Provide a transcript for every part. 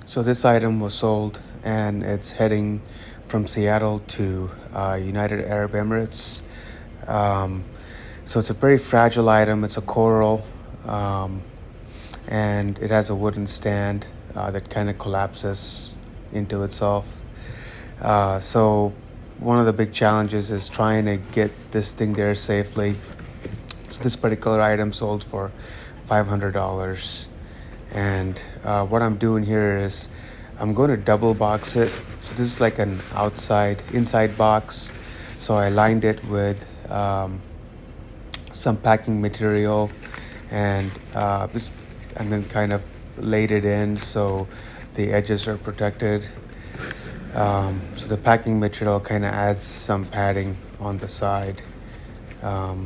So this item was sold and it's heading from Seattle to United Arab Emirates. Um, so it's a very fragile item. It's a coral, um, and it has a wooden stand that kind of collapses into itself. So one of the big challenges is trying to get this thing there safely. So this particular item sold for $500. And what I'm doing here is I'm going to double box it. So this is like an inside box. So I lined it with some packing material and and then kind of laid it in so the edges are protected. So the packing material kind of adds some padding on the side. Um,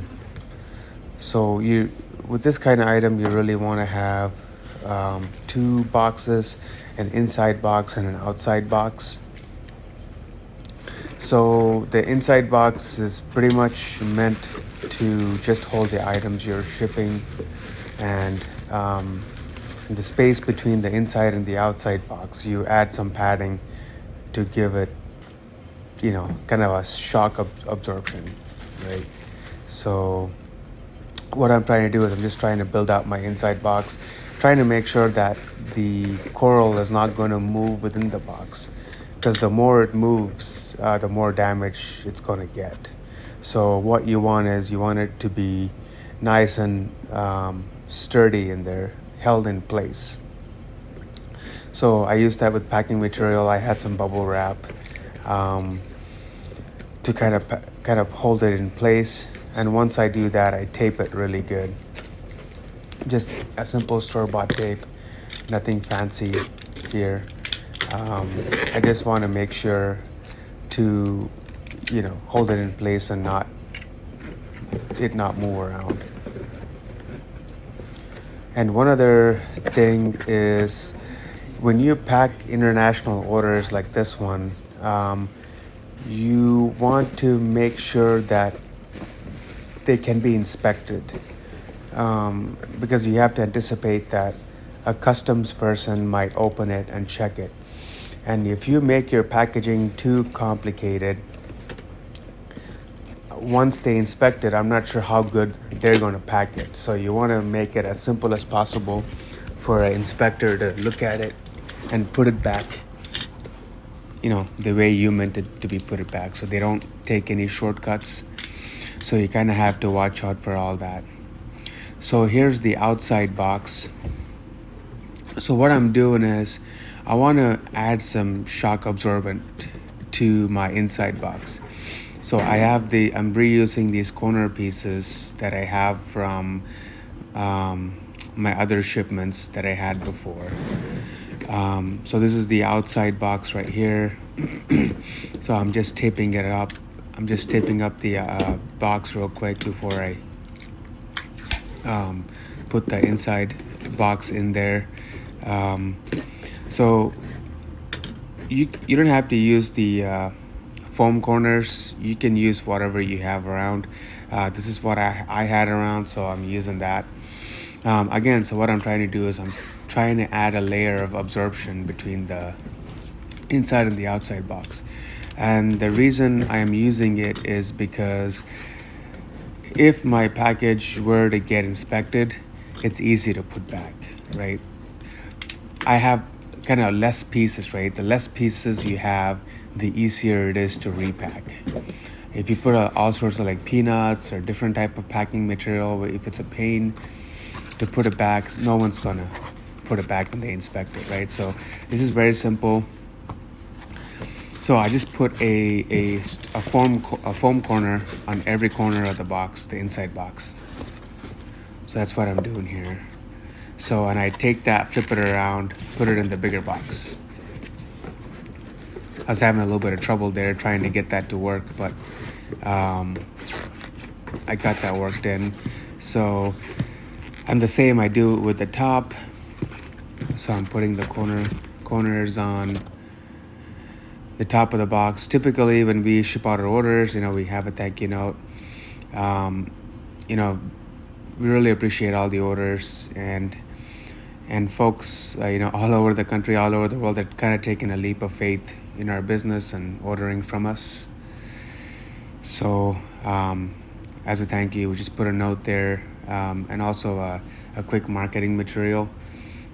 so you with this kind of item, you really want to have two boxes, an inside box and an outside box. So the inside box is pretty much meant to just hold the items you're shipping, and the space between the inside and the outside box, you add some padding to give it, kind of a shock absorption, right? So what I'm trying to do is I'm just trying to build out my inside box, trying to make sure that the coral is not going to move within the box, because the more it moves, the more damage it's going to get. So what you want is you want it to be nice and sturdy in there, held in place. So I used that with packing material. I had some bubble wrap um, to kind of hold it in place. And once I do that, I tape it really good. Just a simple store-bought tape, nothing fancy here. I just want to make sure to, hold it in place and not move around. And one other thing is when you pack international orders like this one, you want to make sure that they can be inspected, because you have to anticipate that a customs person might open it and check it. And if you make your packaging too complicated, once they inspect it, I'm not sure how good they're going to pack it. So you want to make it as simple as possible for an inspector to look at it and put it back, the way you meant it to be put it back, so they don't take any shortcuts. So you kind of have to watch out for all that. So here's the outside box. So what I'm doing is I want to add some shock absorbent to my inside box. So I'm reusing these corner pieces that I have from my other shipments that I had before. So this is the outside box right here. So I'm just taping it up. I'm just taping up the box real quick before I put the inside box in there. So you don't have to use the foam corners. You can use whatever you have around. This is what I had around, so I'm using that. Again, so what I'm trying to do is I'm trying to add a layer of absorption between the inside and the outside box. And the reason I am using it is because if my package were to get inspected, it's easy to put back, right? I have kind of less pieces, right? The less pieces you have, the easier it is to repack. If you put all sorts of like peanuts or different type of packing material, if it's a pain to put it back, no one's gonna put it back when they inspect it, right? So this is very simple. So I just put a foam corner on every corner of the box, the inside box. So that's what I'm doing here. So, and I take that, flip it around, put it in the bigger box. I was having a little bit of trouble there trying to get that to work, but I got that worked in. So, and the same I do with the top. So I'm putting the corners on the top of the box. Typically when we ship out our orders, we have a thank you note. We really appreciate all the orders, and and folks, all over the country, all over the world, that kind of taken a leap of faith in our business and ordering from us. So as a thank you, we just put a note there, and also a quick marketing material.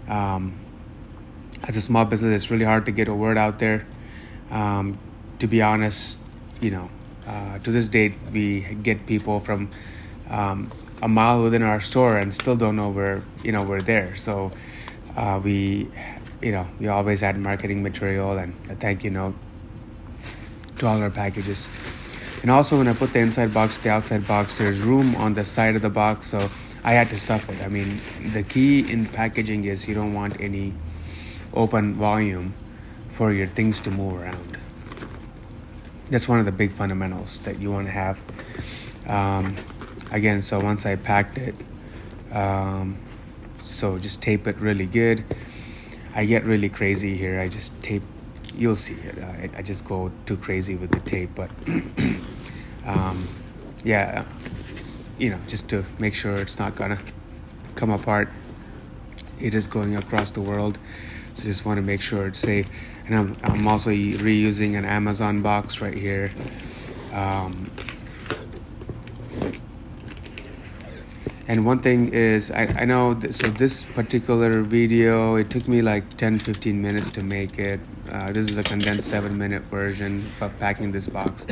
As a small business, it's really hard to get a word out there. To be honest, to this date, we get people from a mile within our store and still don't know we're there. So we always add marketing material and a thank you note to all our packages. And also, when I put the inside box to the outside box, there's room on the side of the box, so I had to stuff it. I mean, the key in packaging is you don't want any open volume for your things to move around. That's one of the big fundamentals that you want to have. Again, so once I packed it, so just tape it really good. I get really crazy here. I just tape. You'll see it. I just go too crazy with the tape, but yeah, just to make sure it's not gonna come apart. It is going across the world, so just want to make sure it's safe. And I'm also reusing an Amazon box right here. And one thing is, I know, so this particular video, it took me like 10-15 minutes to make it. This is a condensed 7-minute version of packing this box.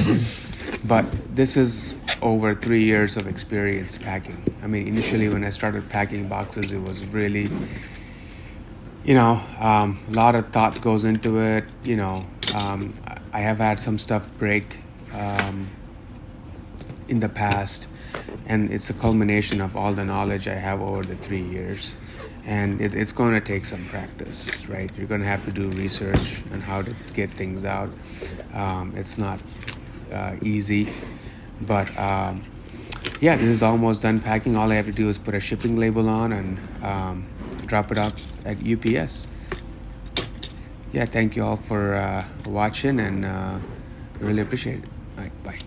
But this is over 3 years of experience packing. I mean, initially when I started packing boxes, it was really, a lot of thought goes into it. I have had some stuff break in the past, and it's a culmination of all the knowledge I have over the 3 years. And it's going to take some practice, right? You're going to have to do research on how to get things out. It's not easy, but yeah, this is almost done packing. All I have to do is put a shipping label on and drop it off at UPS. Yeah, thank you all for watching, and really appreciate it. All right, bye.